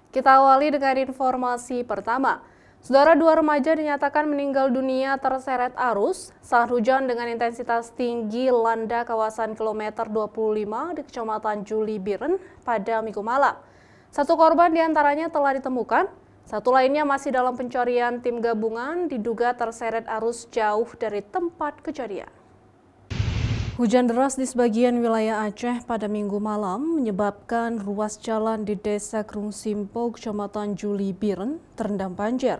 Kita awali dengan informasi pertama. Saudara, dua remaja dinyatakan meninggal dunia terseret arus saat hujan dengan intensitas tinggi landa kawasan kilometer 25 di Kecamatan Juli Biren pada Minggu malam. Satu korban diantaranya telah ditemukan, satu lainnya masih dalam pencarian tim gabungan diduga terseret arus jauh dari tempat kejadian. Hujan deras di sebagian wilayah Aceh pada Minggu malam menyebabkan ruas jalan di Desa Krung Simpo, Kecamatan Juli Biren terendam banjir.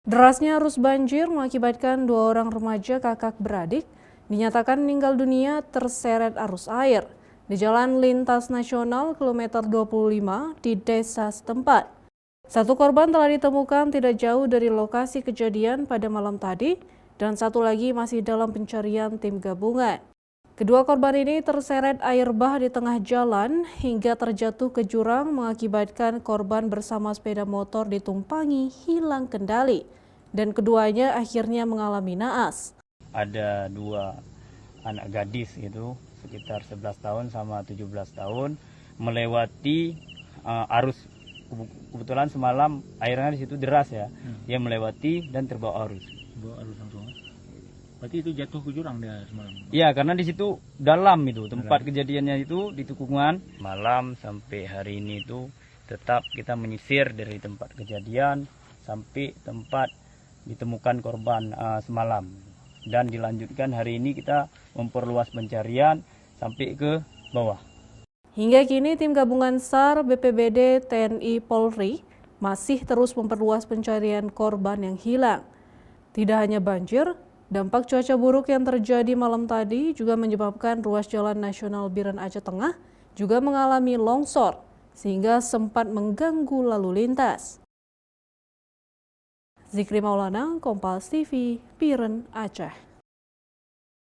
Derasnya arus banjir mengakibatkan dua orang remaja kakak beradik dinyatakan meninggal dunia terseret arus air di Jalan Lintas Nasional kilometer 25 di desa setempat. Satu korban telah ditemukan tidak jauh dari lokasi kejadian pada malam tadi dan satu lagi masih dalam pencarian tim gabungan. Kedua korban ini terseret air bah di tengah jalan hingga terjatuh ke jurang mengakibatkan korban bersama sepeda motor ditumpangi hilang kendali dan keduanya akhirnya mengalami naas. Ada dua anak gadis itu sekitar 11 tahun sama 17 tahun melewati arus. Kebetulan semalam airnya di situ deras ya. Dia melewati dan terbawa arus. Bawa arus langsung. Berarti itu jatuh ke jurang dia semalam? Iya, karena di situ dalam itu tempat kejadiannya itu di tikungan. Malam sampai hari ini itu tetap kita menyisir dari tempat kejadian sampai tempat ditemukan korban semalam. Dan dilanjutkan hari ini kita memperluas pencarian sampai ke bawah. Hingga kini tim gabungan SAR, BPBD, TNI, Polri masih terus memperluas pencarian korban yang hilang. Tidak hanya banjir, dampak cuaca buruk yang terjadi malam tadi juga menyebabkan ruas Jalan Nasional Biren Aceh Tengah juga mengalami longsor sehingga sempat mengganggu lalu lintas. Zikri Maulana, Kompas TV, Biren, Aceh.